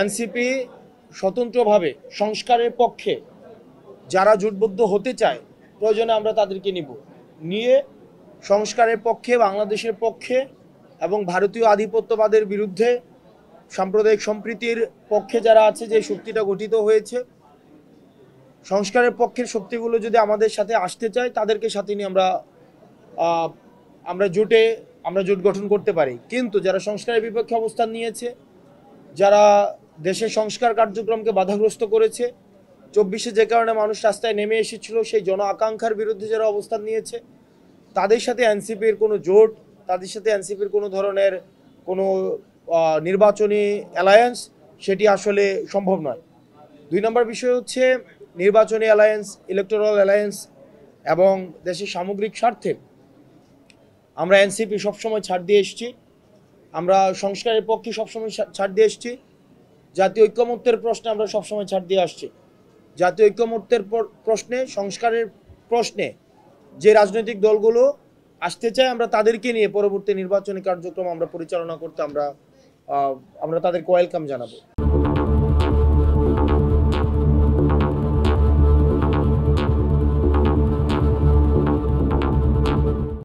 NCP স্বতন্ত্রভাবে সংস্কারের পক্ষে যারা জোটবদ্ধ হতে চায় প্রয়োজনে আমরা তাদেরকে নিয়ে সংস্কারের পক্ষে, বাংলাদেশের পক্ষে এবং ভারতীয় আধিপত্যবাদের বিরুদ্ধে সাম্প্রদায়িক সম্প্রীতির পক্ষে যারা আছে, যে শক্তিটা গঠিত হয়েছে, সংস্কারের পক্ষের শক্তিগুলো যদি আমাদের সাথে আসতে চায় তাদেরকে সাথে নিয়ে আমরা জোট গঠন করতে পারি। কিন্তু যারা সংস্কারের বিপক্ষে অবস্থান নিয়েছে, যারা দেশের সংস্কার কার্যক্রমকে বাধাগ্রস্ত করেছে, 24-এ যে কারণে মানুষ রাস্তায় নেমে এসেছিল, সেই জন আকাঙ্ক্ষার বিরুদ্ধে যারা অবস্থান নিয়েছে, তাদের সাথে এনসিপির কোনো জোট, তাদের সাথে এনসিপির কোনো ধরনের কোনো নির্বাচনী অ্যালায়েন্স, সেটি আসলে সম্ভব নয়। 2 নম্বর বিষয় হচ্ছে নির্বাচনী অ্যালায়েন্স, ইলেকটোরাল অ্যালায়েন্স এবং দেশের সামগ্রিক স্বার্থে আমরা এনসিপি সবসময় ছাড় দিয়ে এসেছি। আমরা সংস্কারের পক্ষে সবসময় ছাড় দিয়ে এসেছি। জাতীয় ঐক্যমত্যের প্রশ্নে আমরা সবসময় ছাড় দিয়ে আসছি। জাতীয় ঐক্যমত্যের প্রশ্নে, সংস্কারের প্রশ্নে যে রাজনৈতিক দলগুলো আসতে চায়, আমরা তাদেরকে নিয়ে পরবর্তী নির্বাচনী কার্যক্রম আমরা পরিচালনা করতে আমরা তাদেরকে ওয়েলকাম জানাবো।